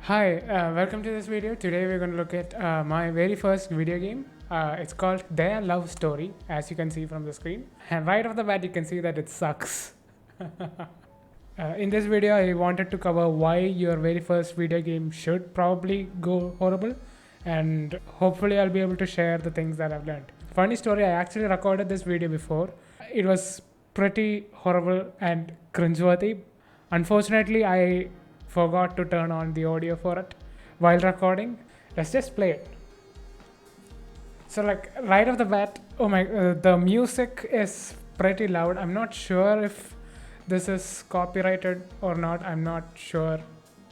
Hi, welcome to this video. Today we're going to look at my very first video game. It's called Their Love Story, as you can see from the screen. And right off the bat, you can see that it sucks. In this video, I wanted to cover why your very first video game should probably go horrible. And hopefully I'll be able to share the things that I've learned. Funny story, I actually recorded this video before. It was pretty horrible and cringeworthy. Unfortunately, I forgot to turn on the audio for it while recording. Let's just play it. So like right off the bat, the music is pretty loud. I'm not sure if this is copyrighted or not. I'm not sure,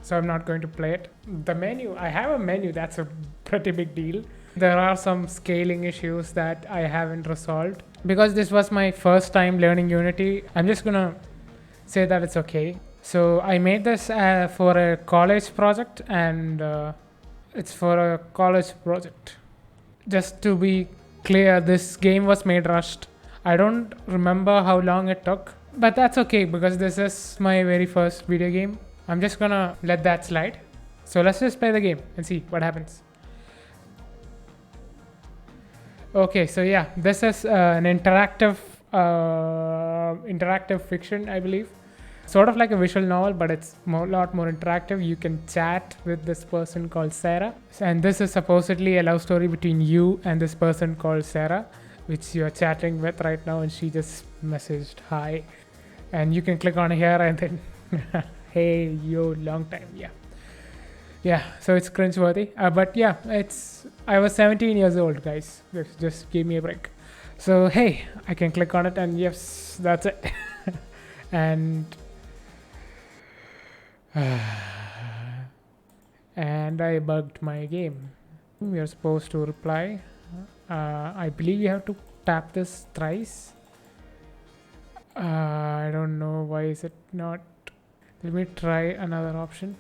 so I'm not going to play it. The menu, I have a menu, that's a pretty big deal. There are some scaling issues that I haven't resolved. Because this was my first time learning Unity, I'm just gonna say that it's okay. So I made this for a college project, and it's for a college project. Just to be clear, this game was made rushed. I don't remember how long it took, but that's okay because this is my very first video game. I'm just gonna let that slide. So let's just play the game and see what happens. Okay, so yeah, this is an interactive fiction, I believe. Sort of like a visual novel, but it's a lot more interactive. You can chat with this person called Sarah, and this is supposedly a love story between you and this person called Sarah, which you're chatting with right now, and she just messaged hi, and you can click on here and then hey yo, long time. Yeah, so it's cringeworthy, but yeah, I was 17 years old, guys. Just give me a break. So hey, I can click on it, and yes, that's it. And I bugged my game. We are supposed to reply. I believe you have to tap this thrice. I don't know why is it not. Let me try another option.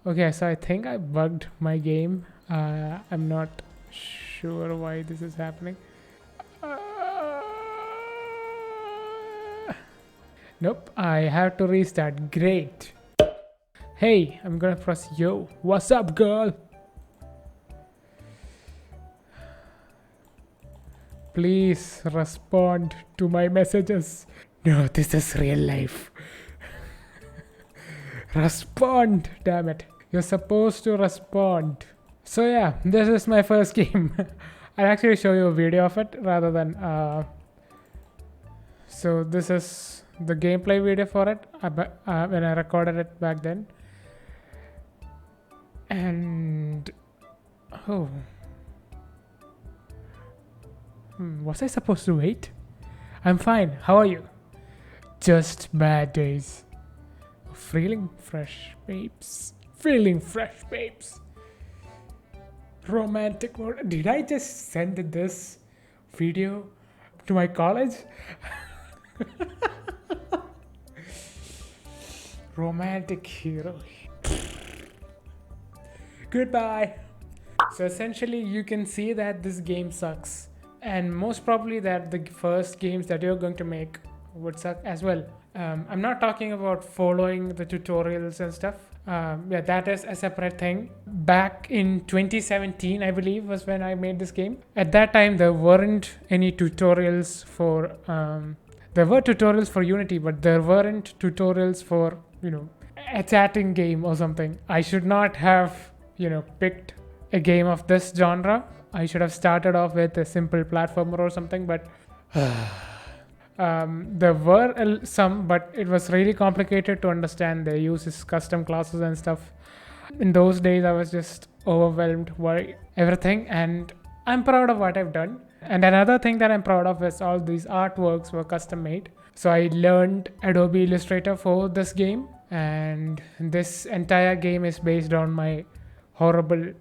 Okay, so I think I bugged my game. I'm not sure why this is happening. Nope, I have to restart. Great. Hey, I'm gonna press yo. What's up, girl? Please respond to my messages. No, this is real life. Respond, damn it. You're supposed to respond. So yeah, this is my first game. I'll actually show you a video of it rather than so this is the gameplay video for it when I recorded it back then. And was I supposed to wait? I'm fine. How are you? Just bad days. Feeling fresh, babes. Feeling fresh, babes. Romantic mode. Did I just send this video to my college? Romantic hero. Goodbye. So essentially you can see that this game sucks, and most probably that the first games that you're going to make would suck as well. I'm not talking about following the tutorials and stuff. Yeah, that is a separate thing. Back in 2017, I believe, was when I made this game. At that time, there weren't any tutorials for there were tutorials for Unity, but there weren't tutorials for, a chatting game or something. I should not have, picked a game of this genre. I should have started off with a simple platformer or something, but there were some, but it was really complicated to understand. They use custom classes and stuff. In those days, I was just overwhelmed by everything, and I'm proud of what I've done. And another thing that I'm proud of is all these artworks were custom made. So I learned Adobe Illustrator for this game, and this entire game is based on my horrible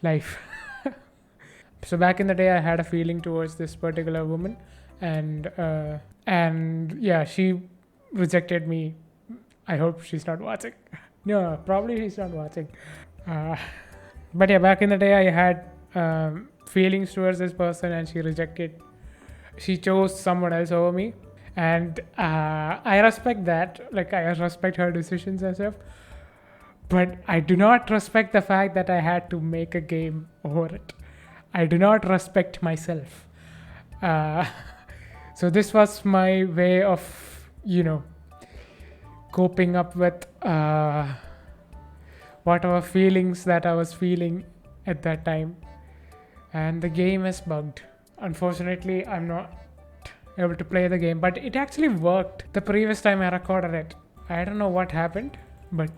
life. So back in the day, I had a feeling towards this particular woman, and yeah, she rejected me. I hope she's not watching. No, probably she's not watching. But yeah, back in the day, I had feelings towards this person, and she chose someone else over me. And I respect that. Like, I respect her decisions and stuff. But I do not respect the fact that I had to make a game over it. I do not respect myself. Uh, so this was my way of, coping up with whatever feelings that I was feeling at that time. And the game is bugged. Unfortunately, I'm not able to play the game, but it actually worked the previous time I recorded it. I don't know what happened, but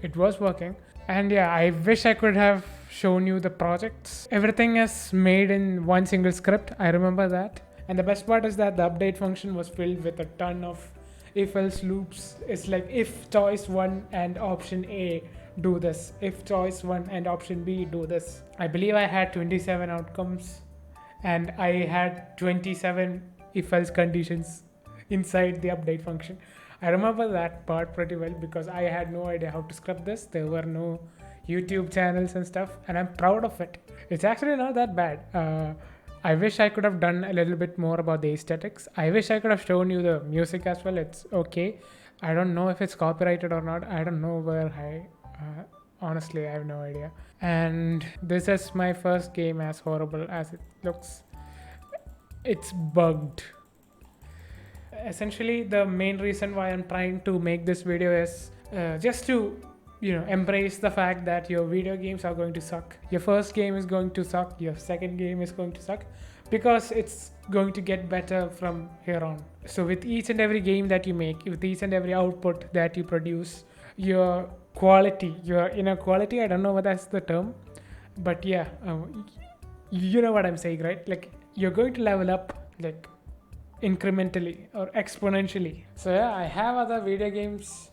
it was working. And yeah, I wish I could have shown you the projects. Everything is made in one single script. I remember that. And the best part is that the update function was filled with a ton of if else loops. It's like if choice 1 and option A do this, if choice 1 and option B do this. I believe I had 27 outcomes and I had 27 if else conditions inside the update function. I remember that part pretty well because I had no idea how to script this. There were no YouTube channels and stuff, and I'm proud of it. It's actually not that bad. I wish I could have done a little bit more about the aesthetics. I wish I could have shown you the music as well. It's okay. I don't know if it's copyrighted or not. I don't know where honestly, I have no idea. And this is my first game, as horrible as it looks. It's bugged. Essentially, the main reason why I'm trying to make this video is just to embrace the fact that your video games are going to suck. Your first game is going to suck, your second game is going to suck, because it's going to get better from here on. So with each and every game that you make, with each and every output that you produce, your quality, your inner quality, I don't know what that's the term, but yeah, you know what I'm saying, right? Like, you're going to level up, like, incrementally or exponentially. So yeah, I have other video games.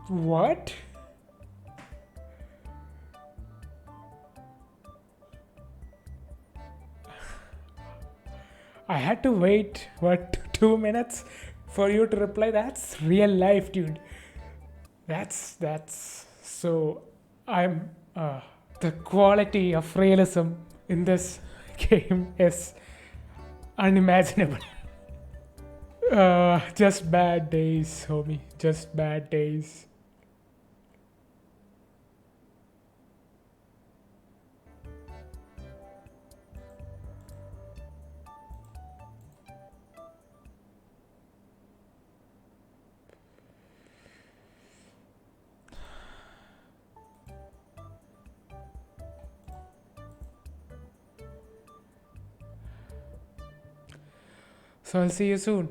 What? I had to wait, what, 2 minutes for you to reply? That's real life, dude. That's so. I'm. The quality of realism in this game is unimaginable. Just bad days, homie. Just bad days. So I'll see you soon.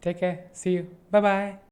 Take care. See you. Bye bye.